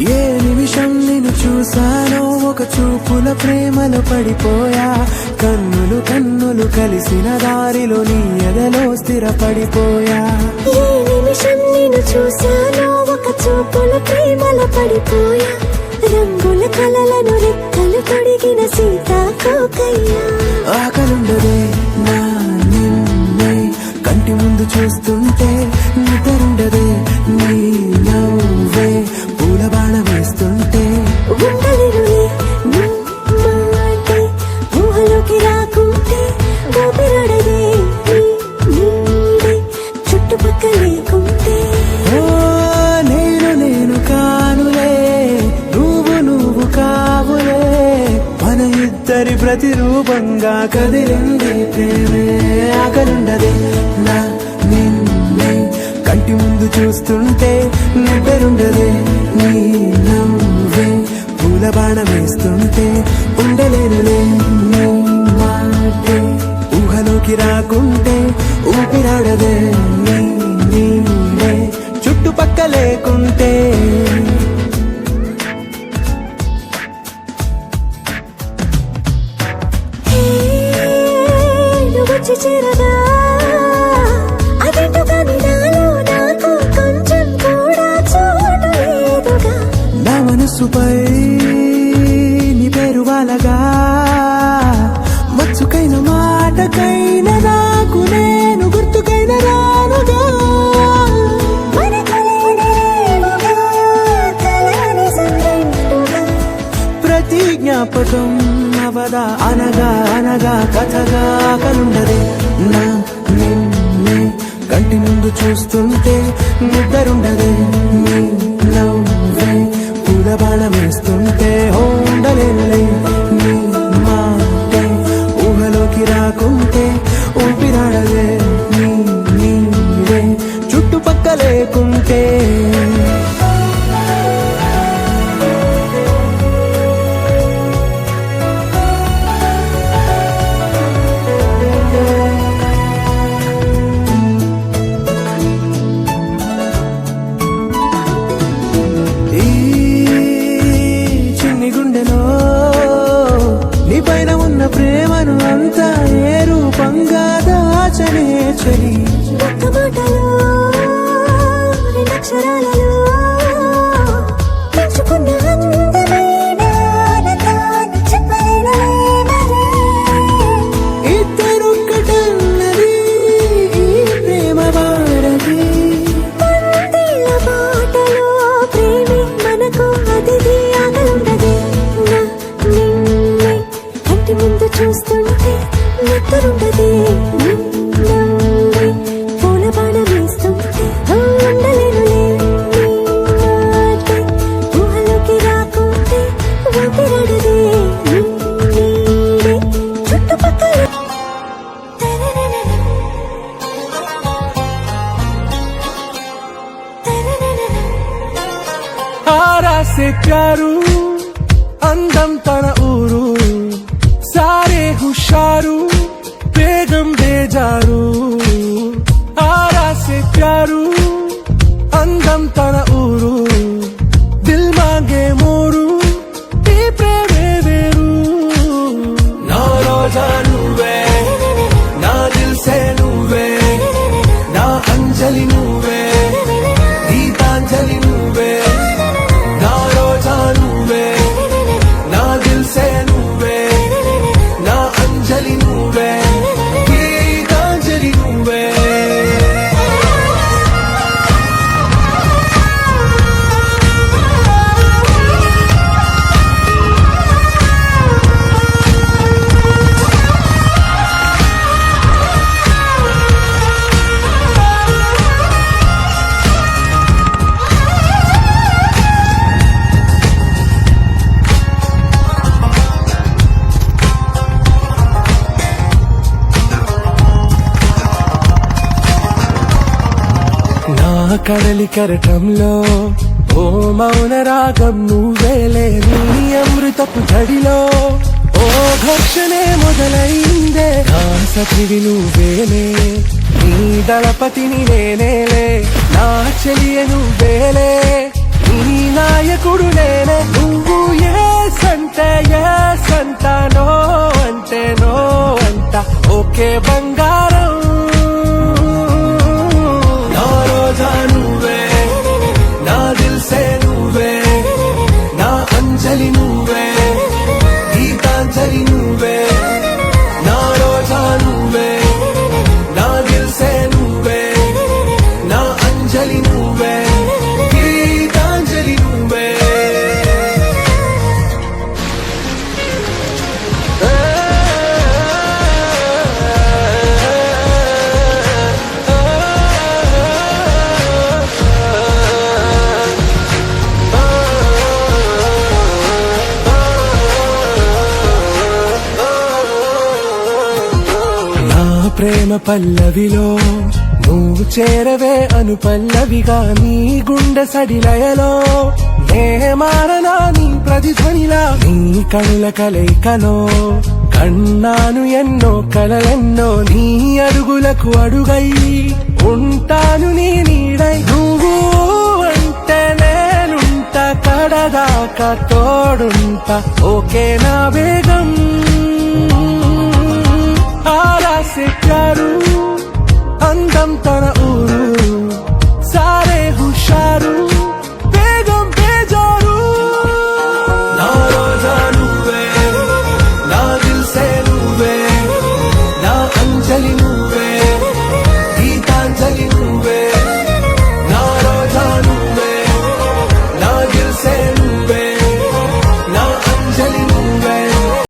ఏ నిమిషం నిన్ను చూసానో ఒక చూపుల ప్రేమలో పడిపోయా. కన్నులు కన్నులు కలిసిన దారిలో నీ ఎదలో స్థిరపడిపోయా. ఏ నిమిషం నిన్ను చూసానో ఒక చూపుల ప్రేమలో పడిపోయా. రంగుల కలలను రెక్కలు తొడిగిన సీతాకోకయ్యా. ఆకలుండదే నా నిన్నే కంటి ముందు చూస్తుంటే, నిద్రుండదే నీ నవ్వే పూల బాణ వేస్తుంటే. ఉండలేనులే నీ మాటే ఊహలోకి రాకుంటే, ఊపిరాడదే నీ నీడే చుట్టుపక్కల లేకుంటే. ఓ నేను కానులే, నువ్వు కావులే, మన ఇద్దరి ప్రతిరూపంగా కదిలింది ప్రేమే. ఆకలుండదే నా నిన్నే కంటి ముందు చూస్తుంటే, నిద్రుండదే నీ నవ్వే పూల బాణ వేస్తుంటే. ఉండలేనులే నీ మాటే ఊహలోకి రాకుంటే, ఊపిరాడదే నీ నీడే చుట్టుపక్క లేకుంటే. వచ్చి చేరగా అదెందుకని నాలో నాకు కొంచెం కూడా చోటు లేదుగా. నా మనసుపై నీ పేరు వాలగా, మచ్చుకైన మాటకైన నాకు నేను గుర్తుకైన రానుగా. మన కలయినేమోగా, కలని సంగంటుగా. ప్రతి జ్ఞాపకం అవదా అనగా అనగా కథగా. కలుండదే నా నిన్నే కంటి ముందు చూస్తుంటే, నిద్రుండదే నీ నవ్వే పూల బాణ వేస్తుంటే. ఉండలేనులే నీ మాటే ఊహలోకి రాకుంటే, ఊపిరాడదే నీ నీడే చుట్టుపక్క లేకుంటే. ప్రేమను అంతా ఏ రూపంగా దాచనే చలి. ఒక్క మాటలో రెండక్షరాలలో పెంచుకున్న అందమైన ఆనందాన్ని చెప్పలేనులే మరి. ఇద్దరొక్కటన్నది ఈ ప్రేమ వారది. పందిళ్ళ బాటలో ప్రేమే మనకు అతిథి. ఆకలుండదే నా నిన్నే కంటి ముందు చూస్తుంటే, నిద్రుండదే నీ నవ్వే పూల బాణ వేస్తుంటే. ఉండలేనులే నీ మాటే ఊహలోకి రాకుంటే, ఊపిరాడదే నీ నీడే చుట్టుపక్కల. ఆరా సే ప్యారు అందం తన ఊరు, సారే హుషారు బేగం బేజారు. ఆరా సే ప్యారు అందం తన ఊరు, దిల్ మాంగే మోరు ఈ ప్రేమే వేరు. నా రోజా నువ్వే, నా దిల్ సే నువ్వే, నా అంజలి నువ్వే, గీతాంజలి నువ్వే. నా రోజా నువ్వే, నా దిల్ సే నువ్వే, నా అంజలి నువ్వే, గీతాంజలి నువ్వే. కడలి కరటంలో ఓ మౌన రాగం నువ్వేలే. నీ అమృతపు తడిలో ఓ ఘర్షణే మొదలైందే. నా సఖివి నువ్వేలే, నీ దళపతిని నేనేలే, నా చెలియ నువ్వేలే, నీ నాయకుడు నేనే నువ్వు ఎస్ అంటే ఎస్ అంట నో అంటే నో అంట ఓకే బంగారం నా రోజా నువ్వే నా దిల్సే నువ్వే నా అంజలి నువ్వే గీతాంజలి నువ్వే నా రోజా నువ్వే నా దిల్సే నువ్వే నా అంజలి నువ్వే గీతాంజలి నువ్వే నా ప్రేమ పల్లవిలో నువ్వు చేరవే అను పల్లవిగా నీ గుండె సడిలయలో నే మారనా నీ ప్రతిధ్వనిలా నీ కనుల కలయికలో కన్నాను ఎన్నో కలలెన్నో నీ అడుగులకు అడుగై ఉంటాను నీ నీడై నువ్వు అంటే నేనుంట కడదాకా తోడుంటా ఓకే నా వేగం ఆరాసెక్కారు అందం తన ఊరు సారే